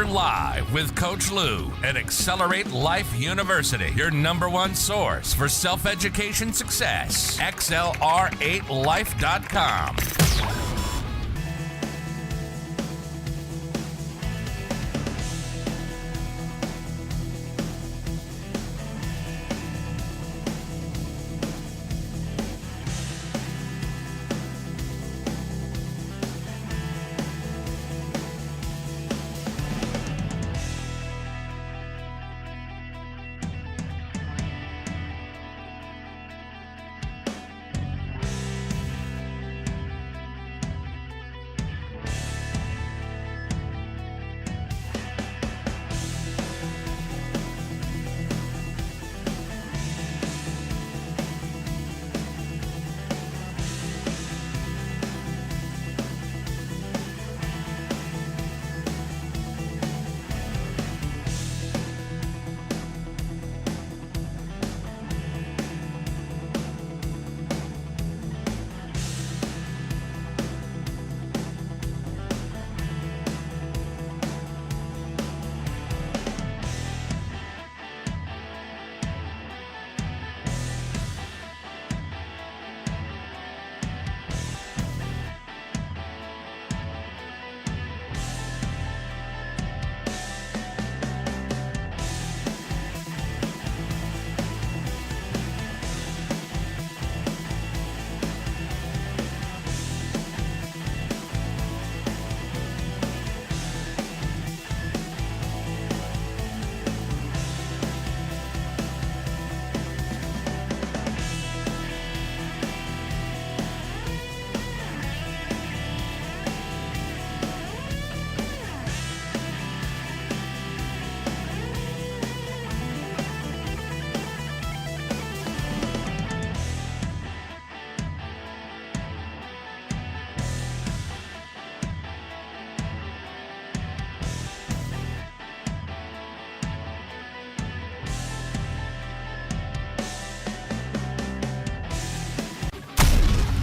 We're live with Coach Lew at Accelerate Life University, your #1 source for self-education success. XLR8life.com.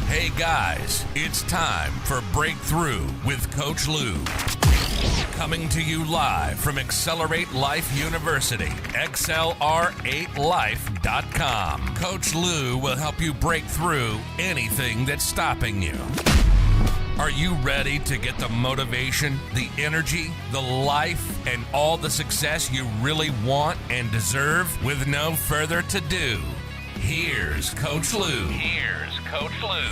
Hey guys, it's time for Breakthrough with Coach Lew. Coming to you live from Accelerate Life University, XLR8life.com. Coach Lew will help you break through anything that's stopping you. Are you ready to get the motivation, the energy, the life, and all the success you really want and deserve? With no further ado, here's Coach Lew. Coach Lew.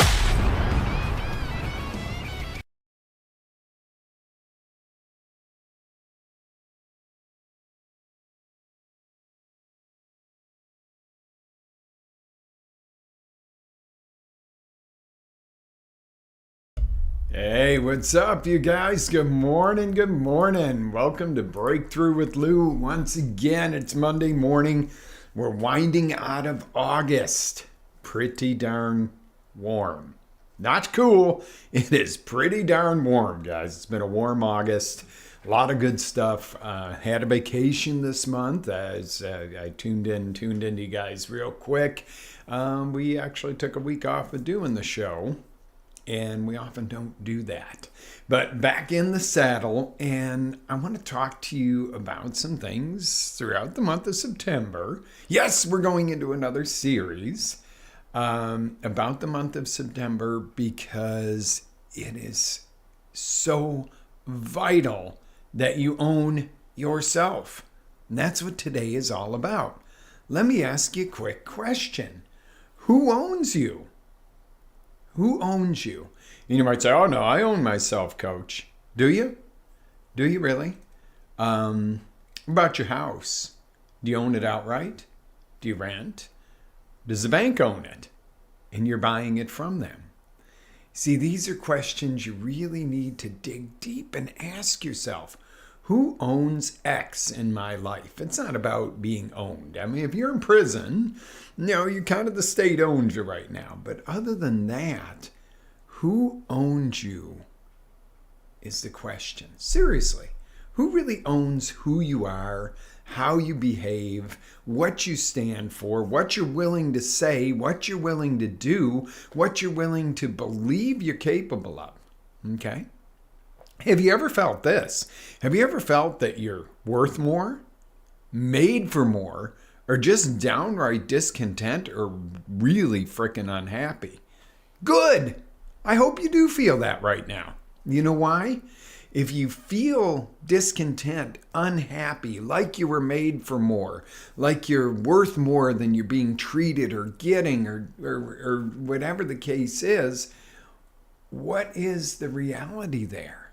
Hey, what's up, you guys? Good morning, good morning. Welcome to Breakthrough with Lew. Once again, it's Monday morning. We're winding out of August. Pretty darn warm. Not cool. It is pretty darn warm, guys. It's been a warm August. A lot of good stuff. Had a vacation this month as I tuned into you guys real quick. We actually took a week off of doing the show, and we often don't do that. But back in the saddle, and I want to talk to you about some things throughout the month of September. Yes, we're going into another series about the month of September because it is so vital that you own yourself. And that's what today is all about. Let me ask you a quick question. Who owns you? Who owns you? And you might say, oh no, I own myself, Coach. Do you? Do you really? What about your house? Do you own it outright? Do you rent? Does the bank own it? And you're buying it from them. See, these are questions you really need to dig deep and ask yourself. Who owns X in my life? It's not about being owned. I mean, if you're in prison, you kind of the state owns you right now. But other than that, who owns you is the question. Seriously, who really owns who you are, how you behave, what you stand for, what you're willing to say, what you're willing to do, what you're willing to believe you're capable of? Okay? Have you ever felt this? Have you ever felt that you're worth more, made for more, or just downright discontent or really freaking unhappy? Good. I hope you do feel that right now. You know why? If you feel discontent, unhappy, like you were made for more, like you're worth more than you're being treated or getting or whatever the case is, what is the reality there?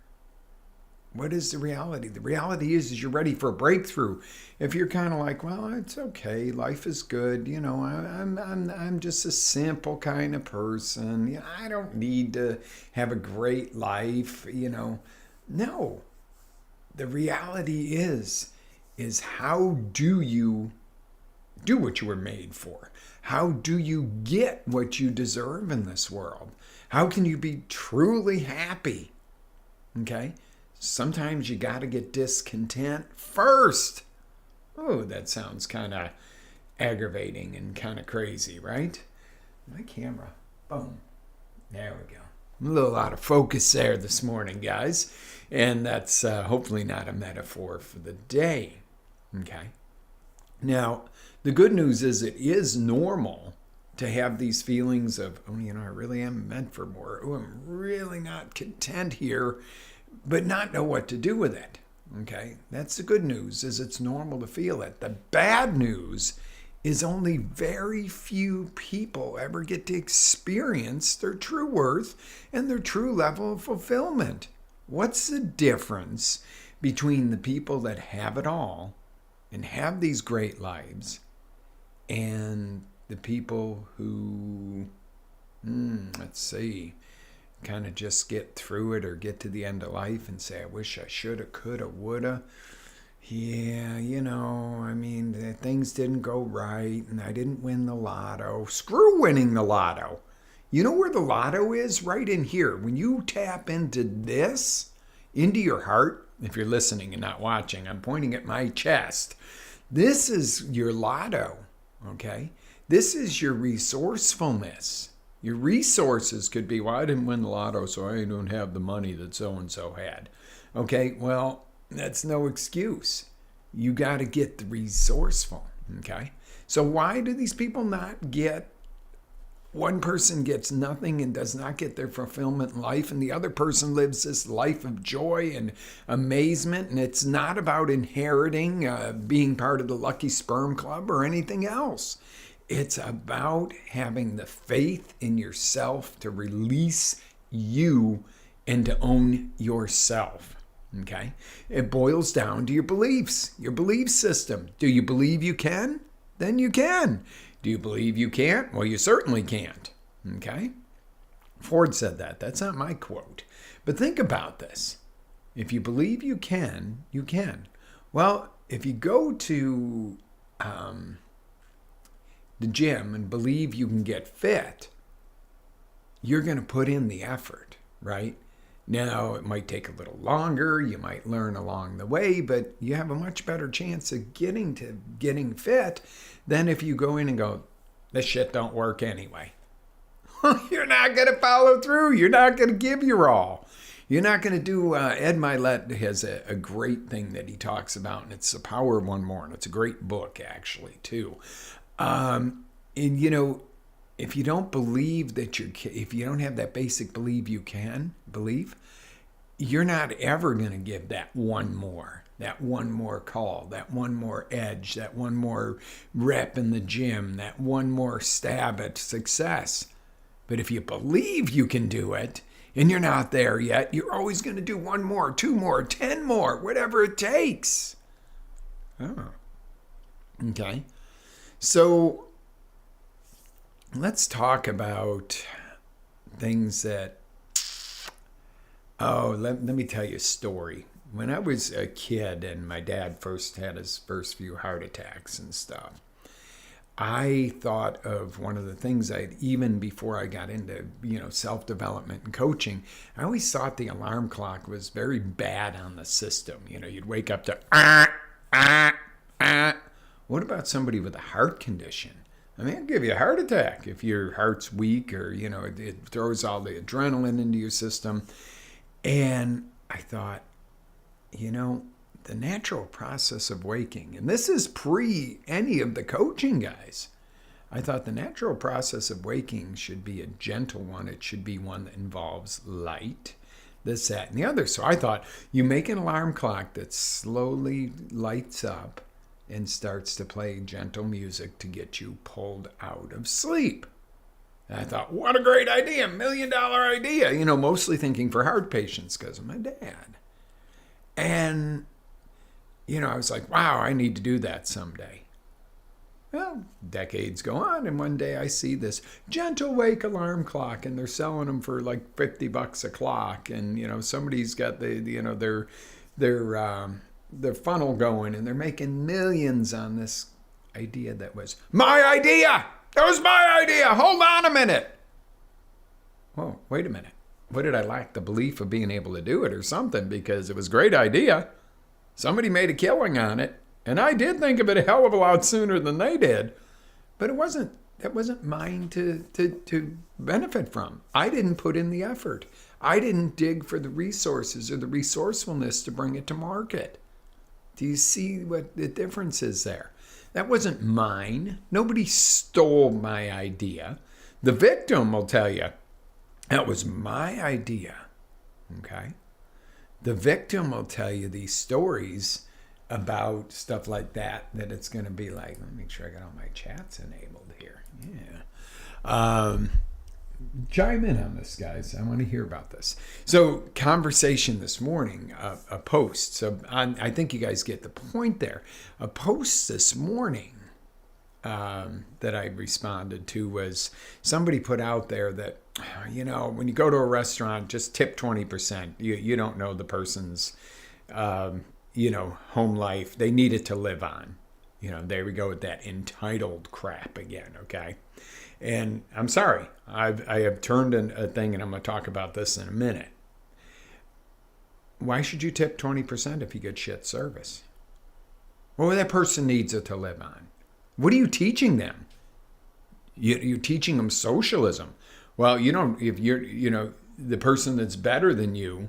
What is the reality? The reality is you're ready for a breakthrough. If you're kind of like, well, it's okay, life is good, I'm just a simple kind of person. I don't need to have a great life, No. The reality is how do you do what you were made for? How do you get what you deserve in this world? How can you be truly happy? Okay? Sometimes you got to get discontent first. Oh, that sounds kind of aggravating and kind of crazy, right? My camera. Boom. There we go. A little out of focus there this morning, guys. And that's hopefully not a metaphor for the day. Okay? Now, the good news is it is normal to have these feelings of, I really am meant for more. Oh, I'm really not content here, but not know what to do with it. Okay? That's the good news, is it's normal to feel it. The bad news is only very few people ever get to experience their true worth and their true level of fulfillment. What's the difference between the people that have it all and have these great lives and the people who, let's see, kind of just get through it or get to the end of life and say, I wish I shoulda, coulda, woulda. Yeah, things didn't go right and I didn't win the lotto. Screw winning the lotto. You know where the lotto is? Right in here. When you tap into this, into your heart, if you're listening and not watching, I'm pointing at my chest. This is your lotto, okay? This is your resourcefulness. Your resources could be, well, I didn't win the lotto, so I don't have the money that so-and-so had. Okay, well, that's no excuse. You got to get the resourceful, okay? So why do these people not get, one person gets nothing and does not get their fulfillment in life, and the other person lives this life of joy and amazement, and it's not about inheriting, being part of the Lucky Sperm Club or anything else. It's about having the faith in yourself to release you and to own yourself. Okay? It boils down to your beliefs, your belief system. Do you believe you can? Then you can. Do you believe you can't? Well, you certainly can't. Okay? Ford said that. That's not my quote. But think about this. If you believe you can, you can. Well, if you go to the gym and believe you can get fit, you're going to put in the effort, right? Now, it might take a little longer. You might learn along the way, but you have a much better chance of getting fit than if you go in and go, this shit don't work anyway. You're not going to follow through. You're not going to give your all. You're not going to do, Ed Milet has a great thing that he talks about, and it's The Power of One More, and it's a great book, actually, too. If you don't believe that if you don't have that basic belief you're not ever going to give that one more call, that one more edge, that one more rep in the gym, that one more stab at success. But if you believe you can do it and you're not there yet, you're always going to do 1 more, 2 more, 10 more, whatever it takes. Oh. Okay. So let's talk about things that, let me tell you a story. When I was a kid and my dad first had his first few heart attacks and stuff, I thought of one of the things even before I got into, self-development and coaching, I always thought the alarm clock was very bad on the system. You'd wake up to, What about somebody with a heart condition? It'll give you a heart attack if your heart's weak or, it throws all the adrenaline into your system. And I thought, the natural process of waking, and this is pre any of the coaching guys, I thought the natural process of waking should be a gentle one. It should be one that involves light, this, that, and the other. So I thought you make an alarm clock that slowly lights up and starts to play gentle music to get you pulled out of sleep. And I thought, what a great idea, $1 million idea, mostly thinking for heart patients because of my dad. And, I was like, wow, I need to do that someday. Well, decades go on, and one day I see this gentle wake alarm clock, and they're selling them for like $50 a clock, and somebody's got their funnel going, and they're making millions on this idea that was my idea. That was my idea. Hold on a minute. Whoa, wait a minute. What did I lack? The belief of being able to do it or something, because it was a great idea. Somebody made a killing on it. And I did think of it a hell of a lot sooner than they did. But that wasn't mine to benefit from. I didn't put in the effort. I didn't dig for the resources or the resourcefulness to bring it to market. Do you see what the difference is there? That wasn't mine. Nobody stole my idea. The victim will tell you, that was my idea. Okay? The victim will tell you these stories about stuff like that it's going to be like, let me make sure I got all my chats enabled here. Yeah. Chime in on this, guys. I want to hear about this. So, conversation this morning, a post. So, I think you guys get the point there. A post this morning that I responded to was somebody put out there that, when you go to a restaurant, just tip 20%. You don't know the person's home life. They need it to live on. There we go with that entitled crap again, okay? And I'm sorry, I have turned a thing, and I'm going to talk about this in a minute. Why should you tip 20% if you get shit service? Well, that person needs it to live on. What are you teaching them? You're teaching them socialism. Well, if you're, the person that's better than you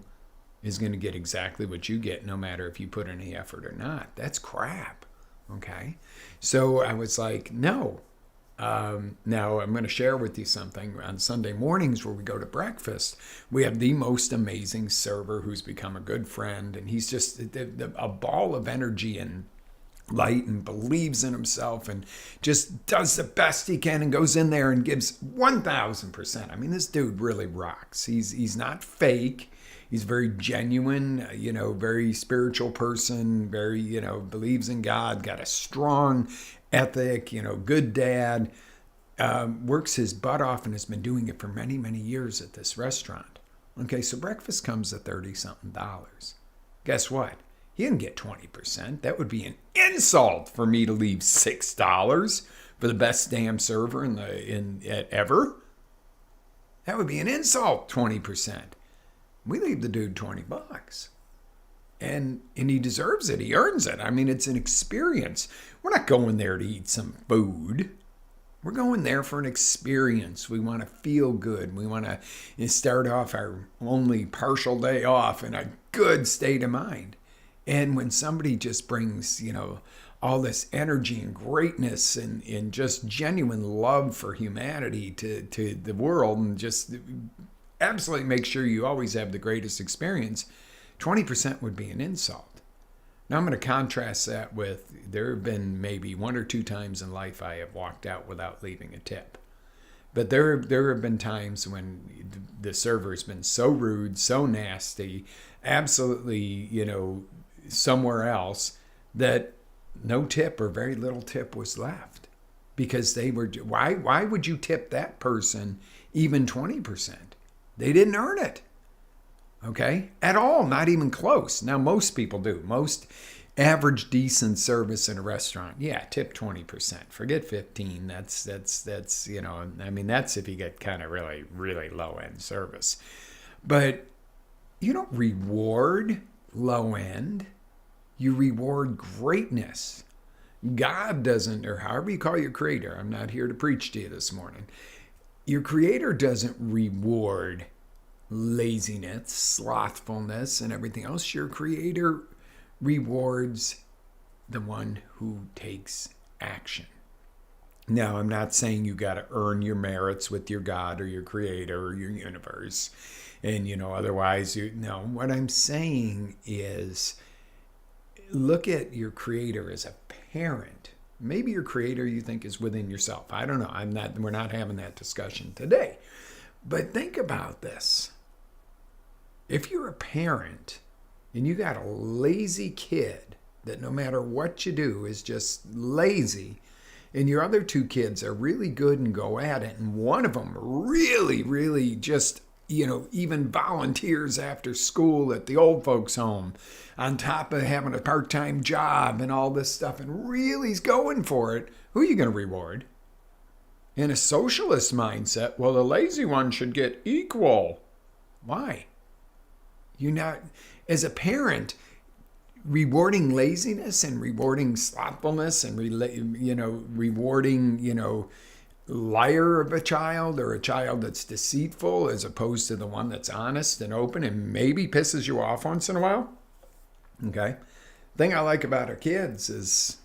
is going to get exactly what you get, no matter if you put any effort or not. That's crap. Okay. So I was like, no. Now I'm going to share with you something. On Sunday mornings where we go to breakfast, we have the most amazing server who's become a good friend. And he's just a ball of energy and light, and believes in himself, and just does the best he can, and goes in there and gives 1,000%. I mean, this dude really rocks. He's not fake. He's very genuine, very spiritual person, very, believes in God, got a strong ethic, good dad, works his butt off, and has been doing it for many, many years at this restaurant. Okay, so breakfast comes to $30-something. Guess what? He didn't get 20%. That would be an insult for me to leave $6 for the best damn server at ever. That would be an insult, 20%. We leave the dude $20. And he deserves it. He earns it. I mean, it's an experience. We're not going there to eat some food. We're going there for an experience. We want to feel good. We want to start off our only partial day off in a good state of mind. And when somebody just brings, all this energy and greatness and just genuine love for humanity to the world, and just absolutely make sure you always have the greatest experience, 20% would be an insult. Now I'm going to contrast that with, there have been maybe 1 or 2 times in life I have walked out without leaving a tip. But there have been times when the server has been so rude, so nasty, absolutely, somewhere else, that no tip or very little tip was left, because they were, why would you tip that person even 20%? They didn't earn it. Okay, at all, not even close. Now most people do. Most average decent service in a restaurant, yeah, tip 20%. Forget 15. That's I mean, that's if you get kind of really, really low end service. But you don't reward low end. You reward greatness. God doesn't, or however you call your creator, I'm not here to preach to you this morning. Your creator doesn't reward laziness, slothfulness, and everything else, your Creator rewards the one who takes action. Now, I'm not saying you got to earn your merits with your God or your Creator or your universe, and otherwise no. What I'm saying is, look at your Creator as a parent. Maybe your Creator you think is within yourself. I don't know. We're not having that discussion today. But think about this. If you're a parent and you got a lazy kid that no matter what you do is just lazy, and your other two kids are really good and go at it, and one of them really, really just, even volunteers after school at the old folks' home, on top of having a part-time job and all this stuff, and really is going for it, who are you going to reward? In a socialist mindset, well, the lazy one should get equal. Why? You're not, as a parent, rewarding laziness and rewarding slothfulness and rewarding liar of a child, or a child that's deceitful, as opposed to the one that's honest and open and maybe pisses you off once in a while. Okay, thing I like about our kids is,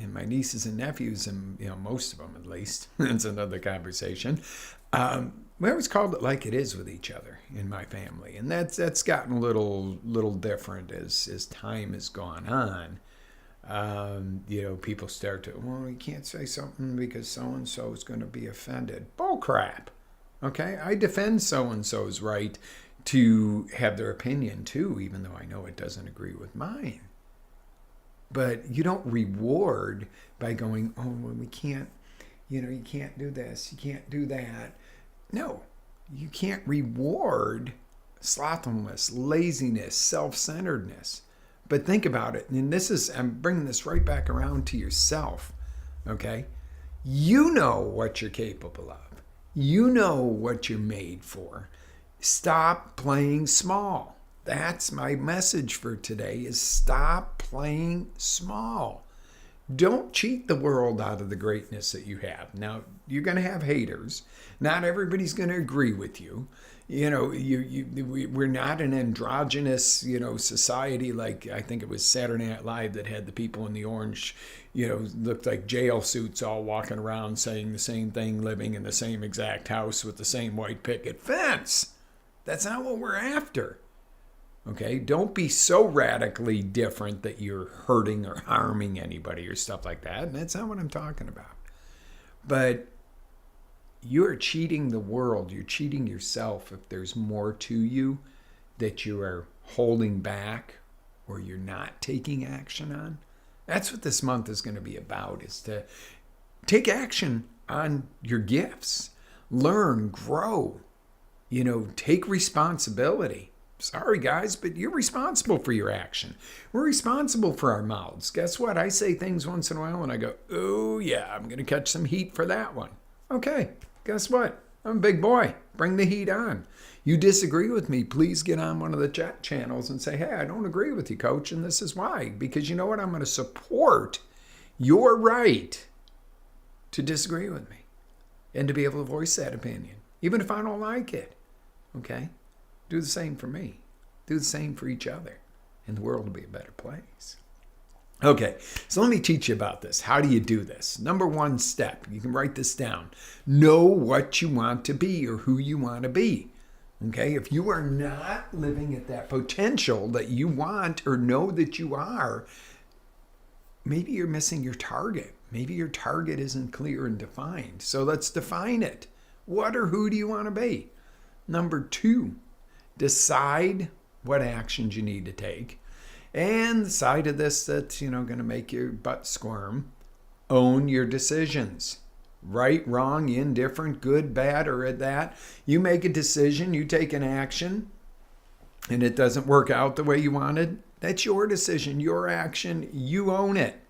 and my nieces and nephews, and most of them at least, that's another conversation, we always called it like it is with each other in my family, and that's gotten a little different as time has gone on. People start to, well, you can't say something because so-and-so is going to be offended. Bull crap. Okay, I defend so-and-so's right to have their opinion too, even though I know it doesn't agree with mine. But you don't reward by going, oh, well, we can't, you can't do this, you can't do that. No, you can't reward slothfulness, laziness, self-centeredness. But think about it, and I'm bringing this right back around to yourself, okay? You know what you're capable of. You know what you're made for. Stop playing small. That's my message for today, is stop playing small. Don't cheat the world out of the greatness that you have. Now, you're going to have haters. Not everybody's going to agree with you. We're not an androgynous, society like, I think it was Saturday Night Live that had the people in the orange, looked like jail suits all walking around saying the same thing, living in the same exact house with the same white picket fence. That's not what we're after. Okay, don't be so radically different that you're hurting or harming anybody or stuff like that. And that's not what I'm talking about. But you're cheating the world. You're cheating yourself if there's more to you that you are holding back or you're not taking action on. That's what this month is going to be about, is to take action on your gifts. Learn, grow, take responsibility. Sorry, guys, but you're responsible for your action. We're responsible for our mouths. Guess what? I say things once in a while and I go, oh, yeah, I'm going to catch some heat for that one. Okay, guess what? I'm a big boy. Bring the heat on. You disagree with me, please get on one of the chat channels and say, hey, I don't agree with you, Coach, and this is why. Because you know what? I'm going to support your right to disagree with me and to be able to voice that opinion, even if I don't like it. Okay? Do the same for me. Do the same for each other. And the world will be a better place. Okay, so let me teach you about this. How do you do this? Number one step, you can write this down. Know what you want to be or who you want to be. Okay, if you are not living at that potential that you want or know that you are, maybe you're missing your target. Maybe your target isn't clear and defined. So let's define it. What or who do you want to be? Number two, decide what actions you need to take. And the side of this that's, going to make your butt squirm, own your decisions. Right, wrong, indifferent, good, bad, or at that. You make a decision, you take an action, and it doesn't work out the way you wanted. That's your decision, your action, you own it,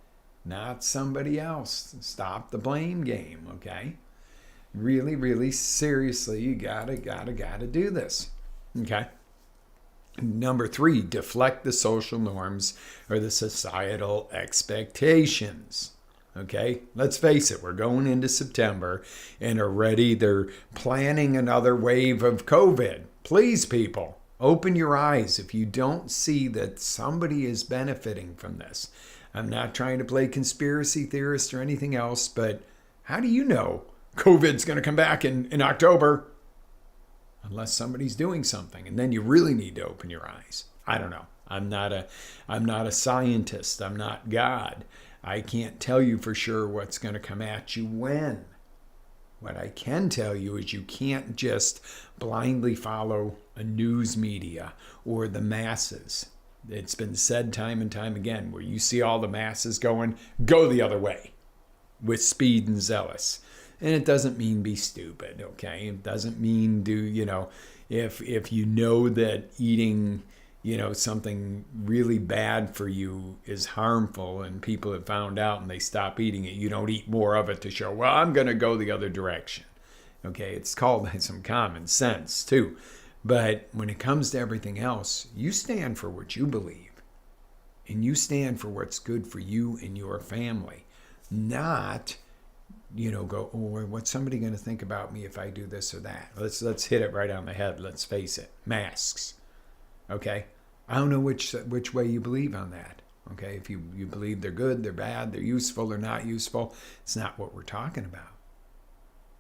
not somebody else. Stop the blame game, okay? Really, really seriously, you gotta do this. Okay. Number three, deflect the social norms or the societal expectations. Okay, let's face it, we're going into September and already they're planning another wave of COVID. Please, people, open your eyes if you don't see that somebody is benefiting from this. I'm not trying to play conspiracy theorist or anything else, but how do you know COVID's going to come back in October? Unless somebody's doing something, and then you really need to open your eyes. I don't know. I'm not a scientist. I'm not God. I can't tell you for sure what's going to come at you when. What I can tell you is you can't just blindly follow a news media or the masses. It's been said time and time again, where you see all the masses going, go the other way with speed and zealous. And it doesn't mean be stupid, okay? It doesn't mean if you know that eating, something really bad for you is harmful and people have found out and they stop eating it, you don't eat more of it to show, well, I'm going to go the other direction. Okay, it's called some common sense too. But when it comes to everything else, you stand for what you believe. And you stand for what's good for you and your family. Not, go, oh, what's somebody going to think about me if I do this or that? Let's hit it right on the head. Let's face it. Masks. Okay? I don't know which way you believe on that. Okay? If you believe they're good, they're bad, they're useful or not useful, it's not what we're talking about.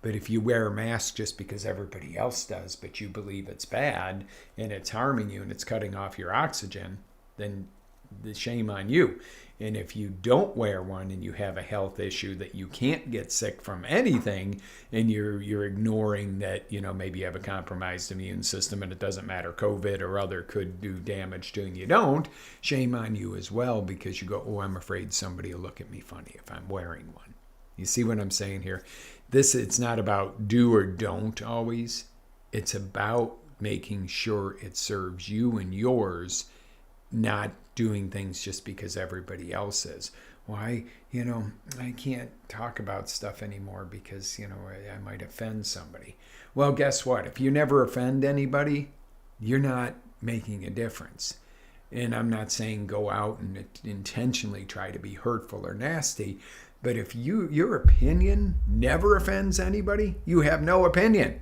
But if you wear a mask just because everybody else does, but you believe it's bad and it's harming you and it's cutting off your oxygen, then the shame on you. And if you don't wear one and you have a health issue that you can't get sick from anything, and you're ignoring that, maybe you have a compromised immune system and it doesn't matter, COVID or other could do damage to you and you don't, shame on you as well, because you go, oh, I'm afraid somebody will look at me funny if I'm wearing one. You see what I'm saying here? It's not about do or don't always. It's about making sure it serves you and yours, not doing things just because everybody else is. Why, I can't talk about stuff anymore because, I might offend somebody. Well, guess what? If you never offend anybody, you're not making a difference. And I'm not saying go out and intentionally try to be hurtful or nasty, but if your opinion never offends anybody, you have no opinion.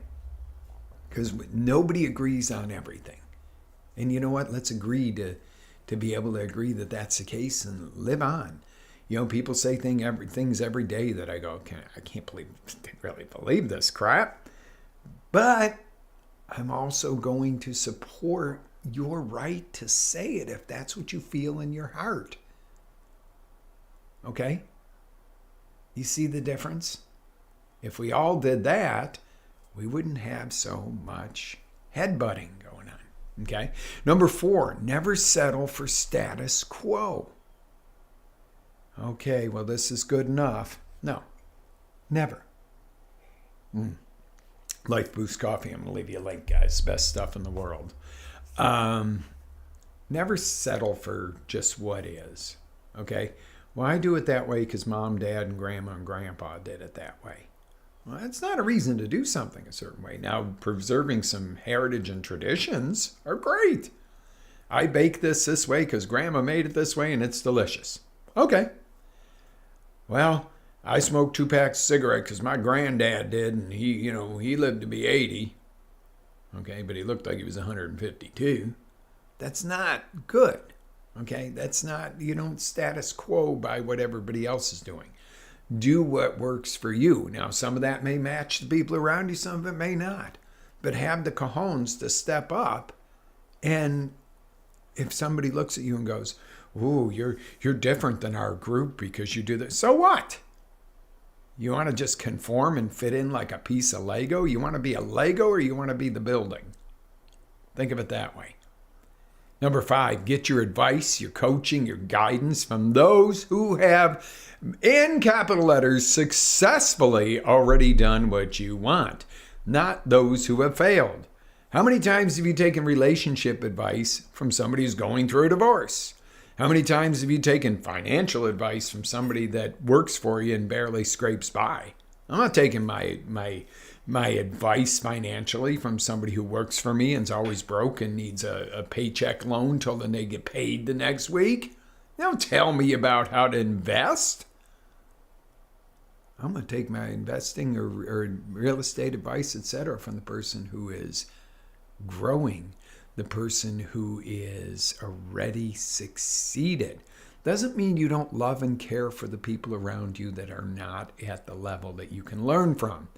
Because nobody agrees on everything. And you know what? Let's agree to be able to agree that that's the case and live on. People say things every day that I go, I can't really believe this crap. But I'm also going to support your right to say it if that's what you feel in your heart. Okay? You see the difference? If we all did that, we wouldn't have so much headbutting going on. Okay? Number 4, never settle for status quo. Okay, well, this is good enough. No, never. Life Boost Coffee. I'm going to leave you a link, guys. Best stuff in the world. Never settle for just what is. Okay? Well, I do it that way because mom, dad, and grandma and grandpa did it that way. Well, that's not a reason to do something a certain way. Now, preserving some heritage and traditions are great. I bake this way because grandma made it this way and it's delicious. Okay. Well, I smoked 2 packs of cigarettes because my granddad did, and he lived to be 80. Okay, but he looked like he was 152. That's not good. Okay, that's not, you don't status quo by what everybody else is doing. Do what works for you. Now, some of that may match the people around you, some of it may not. But have the cojones to step up. And if somebody looks at you and goes, ooh, you're different than our group because you do this. So what? You want to just conform and fit in like a piece of Lego? You want to be a Lego or you want to be the building? Think of it that way. Number 5, get your advice, your coaching, your guidance from those who have, in capital letters, successfully already done what you want, not those who have failed. How many times have you taken relationship advice from somebody who's going through a divorce? How many times have you taken financial advice from somebody that works for you and barely scrapes by? I'm not taking my advice financially from somebody who works for me and's always broke and needs a paycheck loan till then they get paid the next week. They don't tell me about how to invest. I'm going to take my investing or real estate advice, etc., from the person who is growing, the person who is already succeeded. Doesn't mean you don't love and care for the people around you that are not at the level that you can learn from.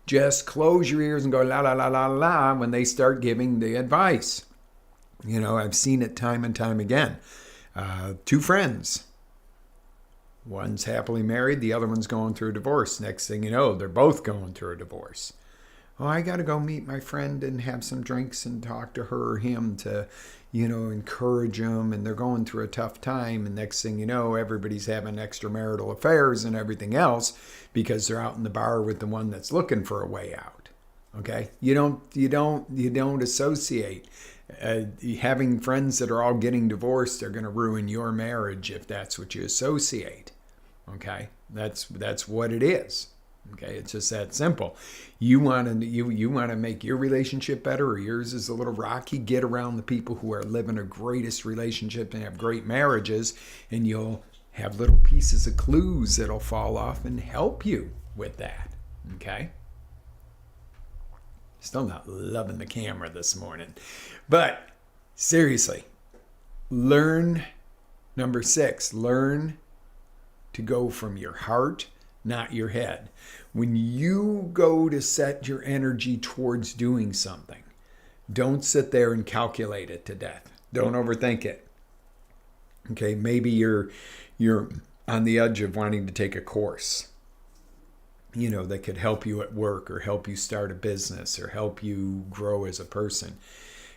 Just close your ears and go la la la la la when they start giving the advice. I've seen it time and time again. Two friends. One's happily married, the other one's going through a divorce. Next thing you know, they're both going through a divorce. Oh, I got to go meet my friend and have some drinks and talk to her or him to, encourage them. And they're going through a tough time. And next thing you know, everybody's having extramarital affairs and everything else because they're out in the bar with the one that's looking for a way out. Okay? You don't associate. Having friends that are all getting divorced are going to ruin your marriage if that's what you associate. Okay? That's what it is. Okay, it's just that simple. You want to make your relationship better, or yours is a little rocky. Get around the people who are living a greatest relationship and have great marriages, and you'll have little pieces of clues that'll fall off and help you with that. Okay. Still not loving the camera this morning, but seriously, learn. Number 6, learn to go from your heart, not your head. When you go to set your energy towards doing something, don't sit there and calculate it to death. Don't overthink it. Okay, maybe you're on the edge of wanting to take a course, that could help you at work or help you start a business or help you grow as a person.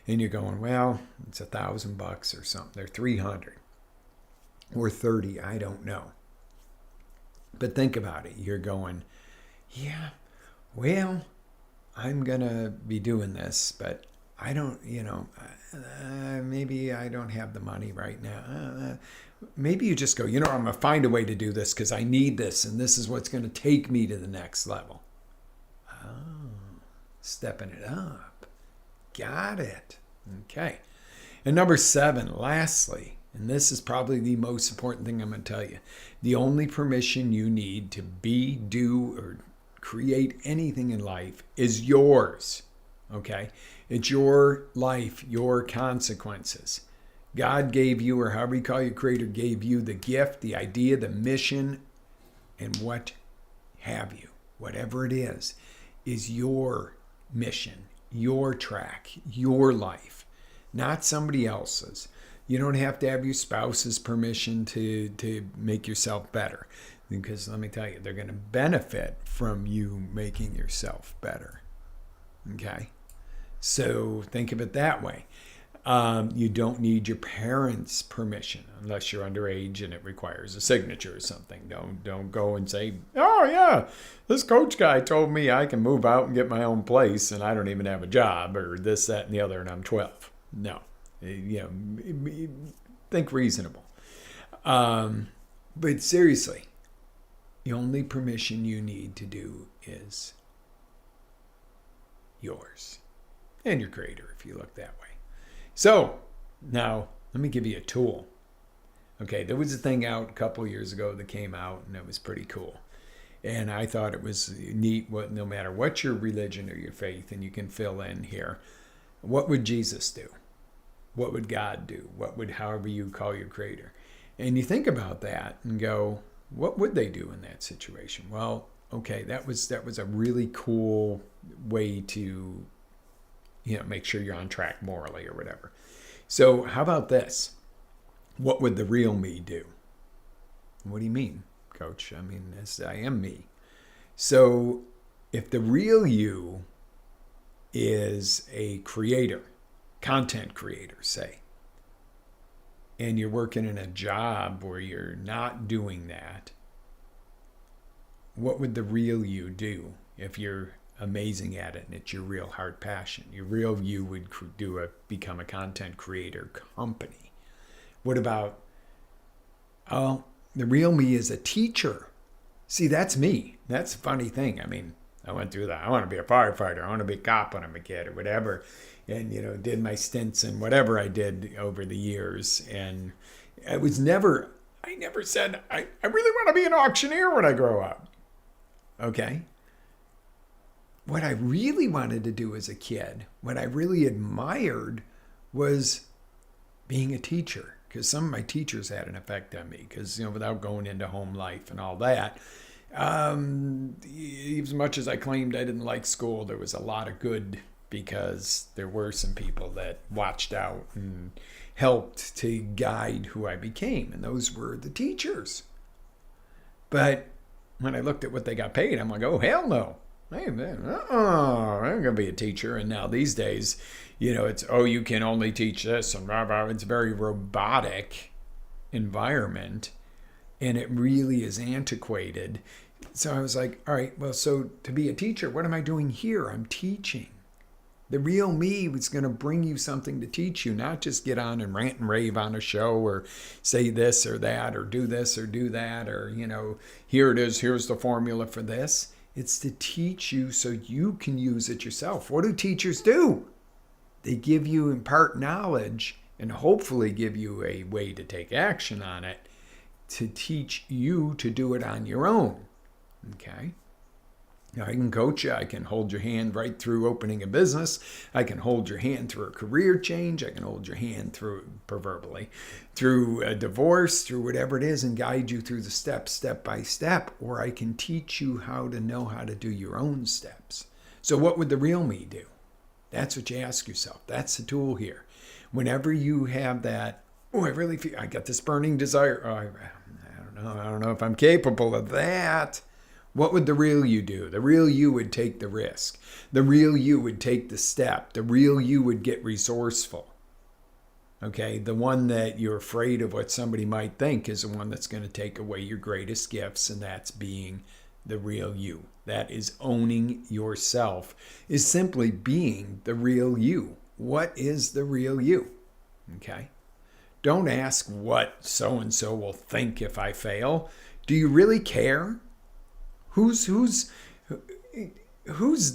And you're going, well, it's $1,000 or something. They're $300 or $30. I don't know. But think about it. You're going, yeah, well, I'm going to be doing this, but I don't, maybe I don't have the money right now. Maybe you just go, I'm going to find a way to do this because I need this, and this is what's going to take me to the next level. Oh, stepping it up. Got it. Okay. And number 7, lastly, and this is probably the most important thing I'm going to tell you. The only permission you need to be, do, or create anything in life is yours. Okay? It's your life, your consequences. God gave you, or however you call your creator, gave you the gift, the idea, the mission, and what have you. Whatever it is your mission, your track, your life, not somebody else's. You don't have to have your spouse's permission to make yourself better. Because let me tell you, they're going to benefit from you making yourself better. Okay? So think of it that way. You don't need your parents' permission unless you're underage and it requires a signature or something. Don't go and say, oh yeah, this coach guy told me I can move out and get my own place and I don't even have a job, or this, that, and the other, and I'm 12. No. Think reasonable. But seriously, the only permission you need to do is yours and your creator, if you look that way. So now let me give you a tool. Okay, there was a thing out a couple years ago that came out, and it was pretty cool. And I thought it was neat. No matter what your religion or your faith, and you can fill in here, what would Jesus do? What would God do? However you call your creator? And you think about that and go, what would they do in that situation? Well, okay, that was a really cool way to, make sure you're on track morally or whatever. So how about this? What would the real me do? What do you mean, Coach? I mean, I am me. So if the real you is a creator, content creator, say, and you're working in a job where you're not doing that, what would the real you do if you're amazing at it and it's your real heart passion? Your real you would become a content creator company. What about, the real me is a teacher. See, that's me. That's a funny thing. I mean, I went through that. I want to be a firefighter. I want to be a cop when I'm a kid or whatever. And, did my stints and whatever I did over the years. And I never said, I really want to be an auctioneer when I grow up. Okay? What I really wanted to do as a kid, what I really admired was being a teacher, because some of my teachers had an effect on me, because, without going into home life and all that, as much as I claimed I didn't like school, there was a lot of good, because there were some people that watched out and helped to guide who I became, and those were the teachers. But when I looked at what they got paid, I'm like, oh, hell no. Hey, man, I'm going to be a teacher. And now these days, it's, oh, you can only teach this. And blah, blah. It's a very robotic environment. And it really is antiquated. So I was like, all right, well, so to be a teacher, what am I doing here? I'm teaching. The real me was going to bring you something to teach you, not just get on and rant and rave on a show or say this or that or do this or do that or, here it is, here's the formula for this. It's to teach you so you can use it yourself. What do teachers do? They give you, impart knowledge, and hopefully give you a way to take action on it to teach you to do it on your own. Okay? Now, I can coach you. I can hold your hand right through opening a business. I can hold your hand through a career change. I can hold your hand through, proverbially, through a divorce, through whatever it is, and guide you through the steps, step by step. Or I can teach you how to know how to do your own steps. So what would the real me do? That's what you ask yourself. That's the tool here. Whenever you have that, oh, I really feel, I got this burning desire. Oh, I don't know if I'm capable of that. What would the real you do? The real you would take the risk. The real you would take the step. The real you would get resourceful. Okay? The one that you're afraid of what somebody might think is the one that's going to take away your greatest gifts, and that's being the real you. That is owning yourself, is simply being the real you. What is the real you? Okay? Don't ask what so-and-so will think if I fail. Do you really care? Who's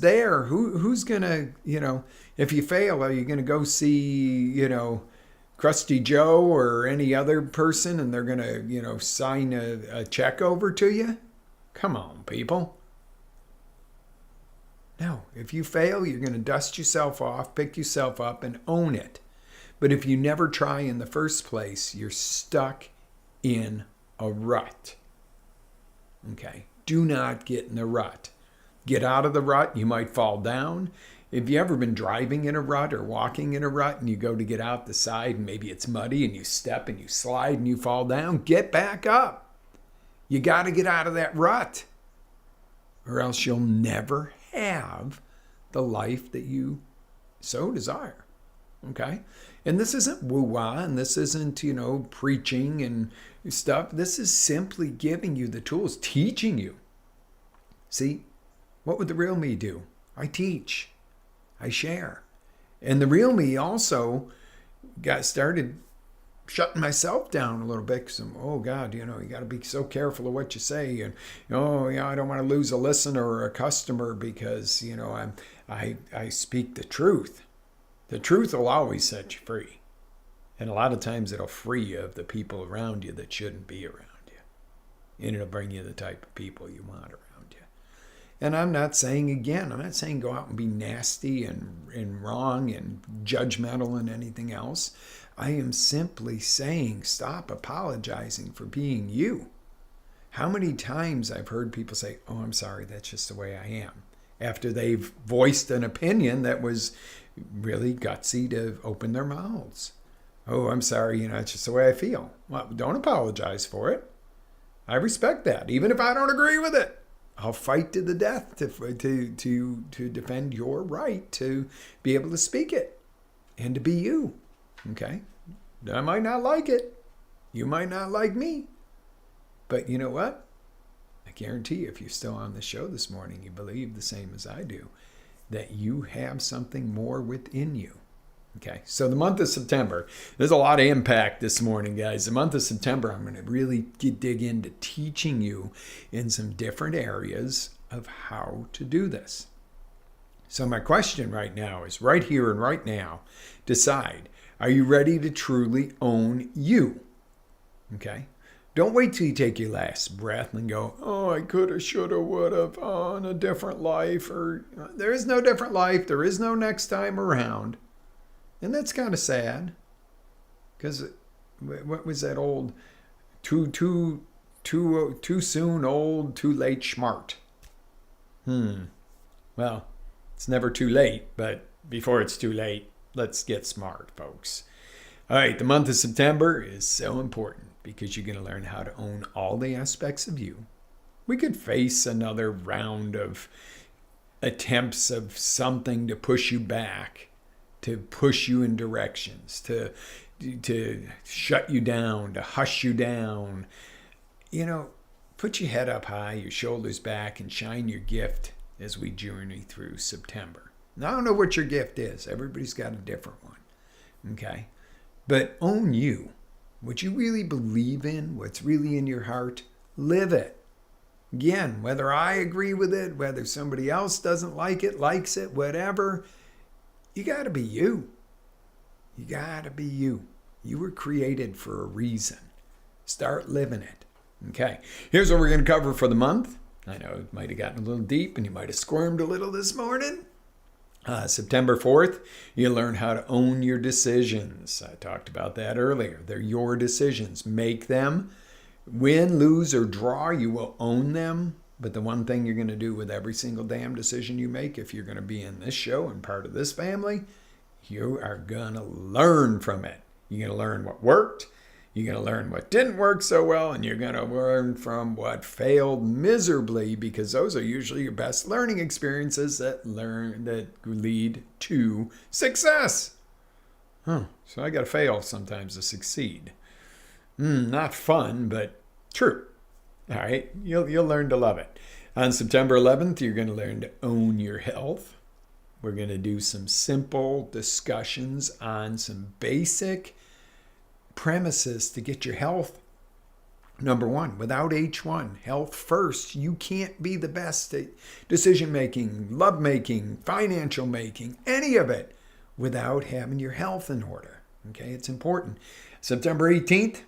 there? Who's gonna, if you fail, are you gonna go see, Krusty Joe or any other person and they're gonna, sign a check over to you? Come on, people. No, if you fail, you're gonna dust yourself off, pick yourself up and own it. But if you never try in the first place, you're stuck in a rut. Okay? Do not get in the rut. Get out of the rut, you might fall down. Have you ever been driving in a rut or walking in a rut and you go to get out the side and maybe it's muddy and you step and you slide and you fall down? Get back up. You got to get out of that rut or else you'll never have the life that you so desire. Okay? And this isn't woo-wah and this isn't, preaching and stuff. This is simply giving you the tools, teaching you. See, what would the real me do? I teach. I share. And the real me also got started shutting myself down a little bit because oh God, you got to be so careful of what you say. And, I don't want to lose a listener or a customer because, I speak the truth. The truth will always set you free. And a lot of times it'll free you of the people around you that shouldn't be around you. And it'll bring you the type of people you want around you. And I'm not saying go out and be nasty and wrong and judgmental and anything else. I am simply saying stop apologizing for being you. How many times I've heard people say, oh, I'm sorry, that's just the way I am. After they've voiced an opinion that was really gutsy to open their mouths. Oh, I'm sorry, it's just the way I feel. Well, don't apologize for it. I respect that, even if I don't agree with it. I'll fight to the death to defend your right to be able to speak it and to be you. Okay? I might not like it. You might not like me. But you know what? I guarantee you, if you're still on the show this morning, you believe the same as I do, that you have something more within you. Okay, so the month of September, there's a lot of impact this morning, guys. The month of September, I'm going to really dig into teaching you in some different areas of how to do this. So my question right now is, right here and right now, decide, are you ready to truly own you? Okay, Don't wait till you take your last breath and go, oh, I coulda, shoulda, woulda, in a different life. Or there is no different life. There is no next time around. And that's kind of sad. Because what was that old, too soon old, too late smart? Well, it's never too late, but before it's too late, let's get smart, folks. All right, the month of September is so important because you're going to learn how to own all the aspects of you. We could face another round of attempts of something to push you back, to push you in directions, to shut you down, to hush you down. Put your head up high, your shoulders back, and shine your gift as we journey through September. Now, I don't know what your gift is. Everybody's got a different one. Okay? But own you. What you really believe in, what's really in your heart, live it. Again, whether I agree with it, whether somebody else doesn't like it, likes it, whatever, you got to be you. You got to be you. You were created for a reason. Start living it. Okay, here's what we're going to cover for the month. I know it might have gotten a little deep and you might have squirmed a little this morning. September 4th, you learn how to own your decisions. I talked about that earlier. They're your decisions. Make them. Win, lose, or draw, you will own them. But the one thing you're going to do with every single damn decision you make, if you're going to be in this show and part of this family, you are going to learn from it. You're going to learn what worked. You're going to learn what didn't work so well, and you're going to learn from what failed miserably, because those are usually your best learning experiences that lead to success. So I got to fail sometimes to succeed. Not fun, but true. All right, you'll learn to love it. On September 11th, you're going to learn to own your health. We're going to do some simple discussions on some basic premises to get your health. Number one, without H1, health first. You can't be the best at decision making, love making, financial making, any of it without having your health in order. Okay, it's important. September 18th,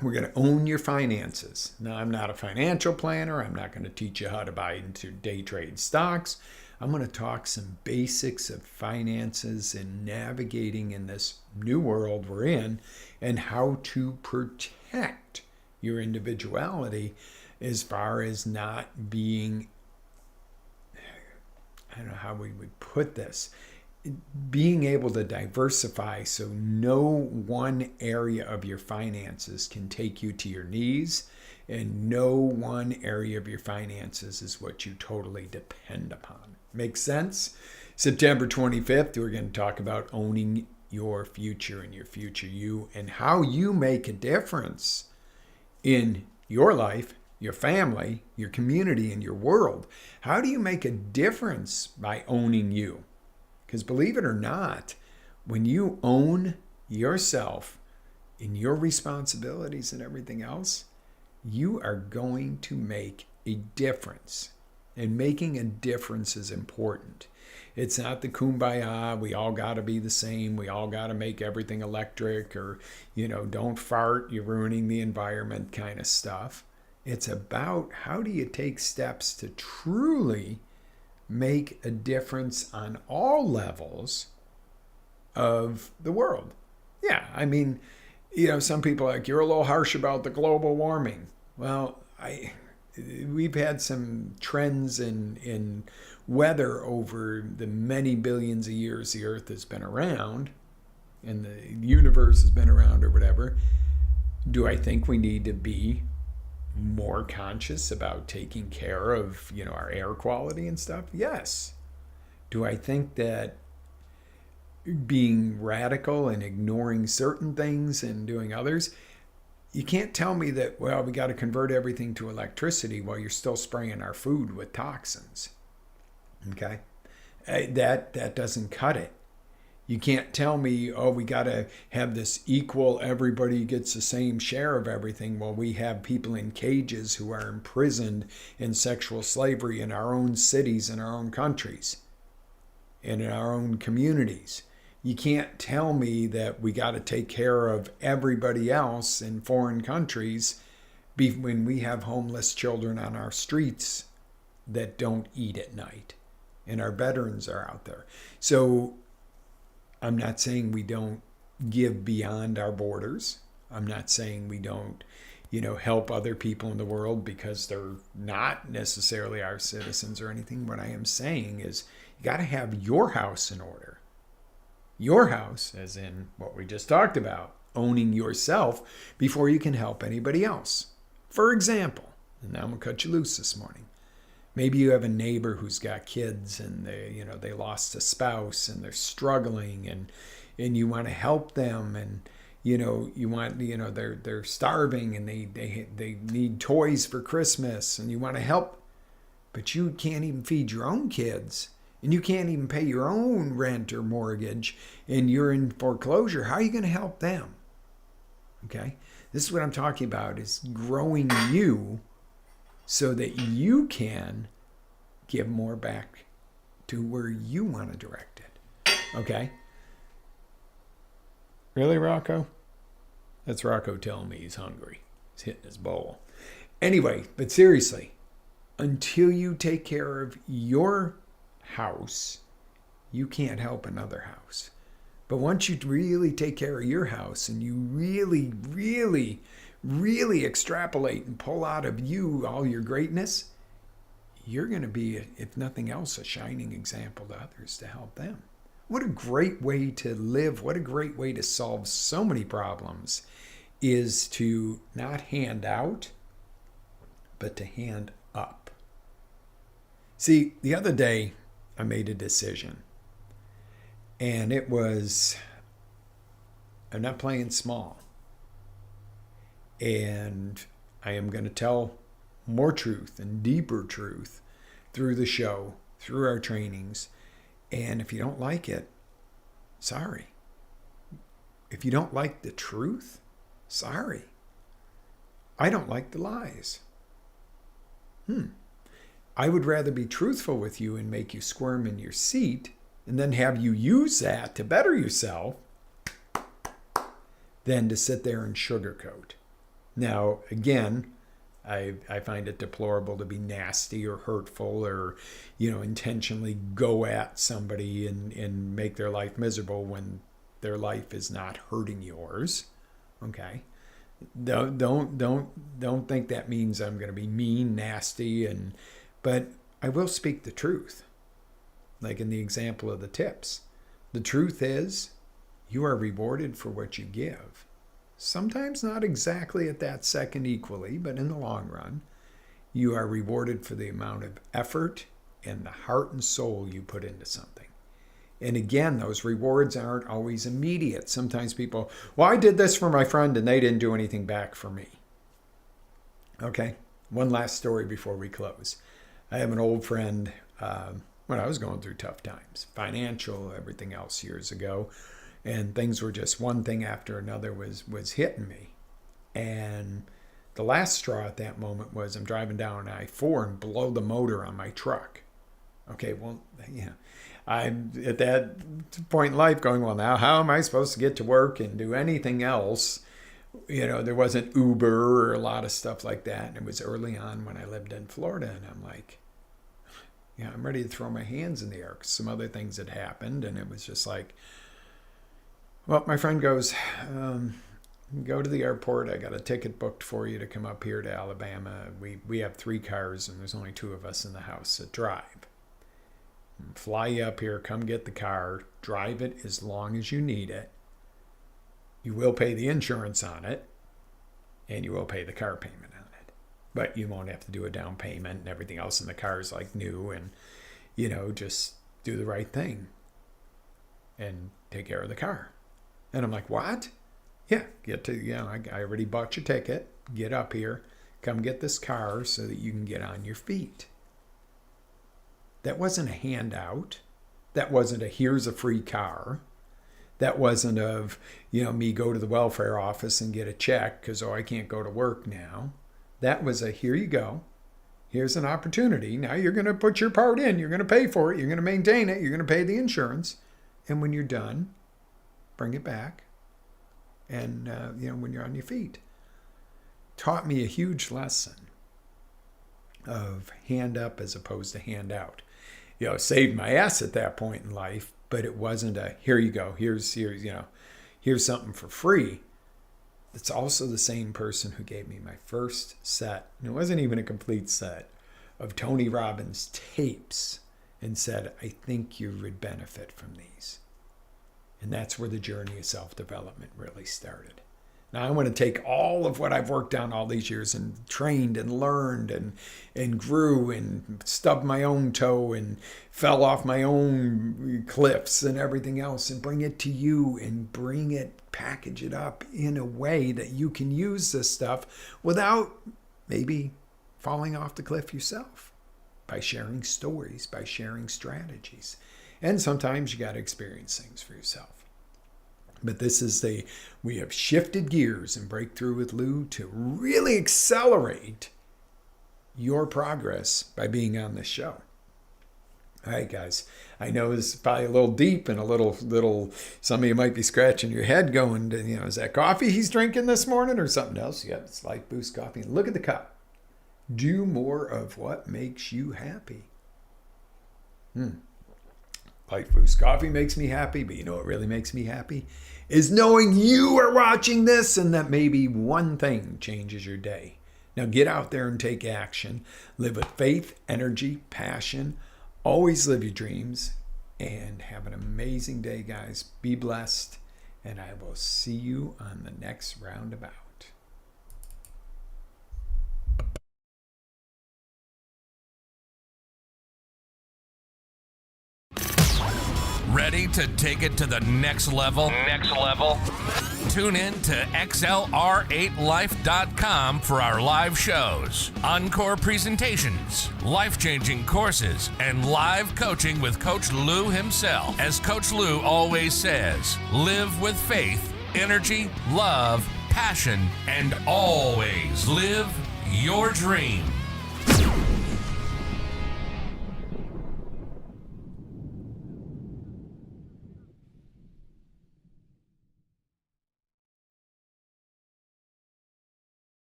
we're going to own your finances. Now, I'm not a financial planner. I'm not going to teach you how to buy into day trade stocks. I'm going to talk some basics of finances and navigating in this new world we're in, and how to protect your individuality as far as not being, I don't know how we would put this, being able to diversify so no one area of your finances can take you to your knees, and no one area of your finances is what you totally depend upon. Makes sense? September 25th, we're going to talk about owning your future and your future you, and how you make a difference in your life, your family, your community, and your world. How do you make a difference by owning you? Because believe it or not, when you own yourself and your responsibilities and everything else, you are going to make a difference. And making a difference is important. It's not the kumbaya, we all got to be the same, we all got to make everything electric, or, don't fart, you're ruining the environment kind of stuff. It's about how do you take steps to truly make a difference on all levels of the world. Yeah, I mean, some people are like, you're a little harsh about the global warming. Well, we've had some trends in weather over the many billions of years the Earth has been around, and the universe has been around, or whatever. Do I think we need to be more conscious about taking care of, our air quality and stuff? Yes. Do I think that being radical and ignoring certain things and doing others? You can't tell me that, well, we got to convert everything to electricity while you're still spraying our food with toxins. Okay? That doesn't cut it. You can't tell me, oh, we got to have this equal, everybody gets the same share of everything, while we have people in cages who are imprisoned in sexual slavery in our own cities, in our own countries, and in our own communities. You can't tell me that we got to take care of everybody else in foreign countries when we have homeless children on our streets that don't eat at night and our veterans are out there. So I'm not saying we don't give beyond our borders. I'm not saying we don't, help other people in the world because they're not necessarily our citizens or anything. What I am saying is you got to have your house in order. Your house, as in what we just talked about, owning yourself before you can help anybody else. For example, and now I'm going to cut you loose this morning. Maybe you have a neighbor who's got kids and they lost a spouse and they're struggling and you want to help them and they're starving and they need toys for Christmas and you want to help, but you can't even feed your own kids and you can't even pay your own rent or mortgage and you're in foreclosure. How are you going to help them? Okay, this is what I'm talking about, is growing you so that you can give more back to where you want to direct it. Okay? Really, Rocco? That's Rocco telling me he's hungry. He's hitting his bowl. Anyway, but seriously, until you take care of your house, you can't help another house. But once you really take care of your house and you really, really, really extrapolate and pull out of you all your greatness, you're going to be, if nothing else, a shining example to others to help them. What a great way to live. What a great way to solve so many problems is to not hand out, but to hand up. See, the other day I made a decision. And it was, I'm not playing small. And I am going to tell more truth and deeper truth through the show, through our trainings. And if you don't like it, sorry. If you don't like the truth, sorry. I don't like the lies. I would rather be truthful with you and make you squirm in your seat and then have you use that to better yourself than to sit there and sugarcoat. Now, again, I find it deplorable to be nasty or hurtful or, intentionally go at somebody and make their life miserable when their life is not hurting yours. Okay? Don't think that means I'm going to be mean, nasty, but I will speak the truth. Like in the example of the tips. The truth is, you are rewarded for what you give. Sometimes not exactly at that second equally, but in the long run, you are rewarded for the amount of effort and the heart and soul you put into something. And again, those rewards aren't always immediate. Sometimes people, well, I did this for my friend and they didn't do anything back for me. Okay, one last story before we close. I have an old friend, when I was going through tough times, financial, everything else years ago, and things were just one thing after another was hitting me. And the last straw at that moment was I'm driving down I-4 and blow the motor on my truck. Okay, well, yeah, I'm at that point in life going, well, now how am I supposed to get to work and do anything else? There wasn't Uber or a lot of stuff like that. And it was early on when I lived in Florida, and I'm like, yeah, I'm ready to throw my hands in the air because some other things had happened. And it was just like, well, my friend goes, go to the airport. I got a ticket booked for you to come up here to Alabama. We have 3 cars and there's only 2 of us in the house that drive. Fly you up here, come get the car, drive it as long as you need it. You will pay the insurance on it and you will pay the car payment on it. But you won't have to do a down payment and everything else in the car is like new and, just do the right thing and take care of the car. And I'm like, what? Yeah, I already bought your ticket. Get up here. Come get this car so that you can get on your feet. That wasn't a handout. That wasn't a here's a free car. That wasn't of, me go to the welfare office and get a check because, I can't go to work now. That was a here you go. Here's an opportunity. Now you're going to put your part in. You're going to pay for it. You're going to maintain it. You're going to pay the insurance. And when you're done, bring it back. And, when you're on your feet. Taught me a huge lesson of hand up as opposed to hand out. Saved my ass at that point in life, but it wasn't a, here you go, here's something for free. It's also the same person who gave me my first set, and it wasn't even a complete set, of Tony Robbins tapes and said, I think you would benefit from these. And that's where the journey of self-development really started. Now I want to take all of what I've worked on all these years and trained and learned and grew and stubbed my own toe and fell off my own cliffs and everything else and bring it to you and package it up in a way that you can use this stuff without maybe falling off the cliff yourself, by sharing stories, by sharing strategies. And sometimes you got to experience things for yourself. But we have shifted gears in Breakthrough with Lew to really accelerate your progress by being on this show. All right, guys, I know this is probably a little deep and a little, some of you might be scratching your head going, is that coffee he's drinking this morning or something else? Yeah, it's Life Boost Coffee. Look at the cup. Do more of what makes you happy. Life Boost Coffee makes me happy, but you know what really makes me happy? Is knowing you are watching this and that maybe one thing changes your day. Now get out there and take action. Live with faith, energy, passion. Always live your dreams and have an amazing day, guys. Be blessed, and I will see you on the next roundabout. Ready to take it to the next level? Tune in to XLR8Life.com for our live shows, encore presentations, life-changing courses, and live coaching with Coach Lew himself. As Coach Lew always says, live with faith, energy, love, passion, and always live your dream.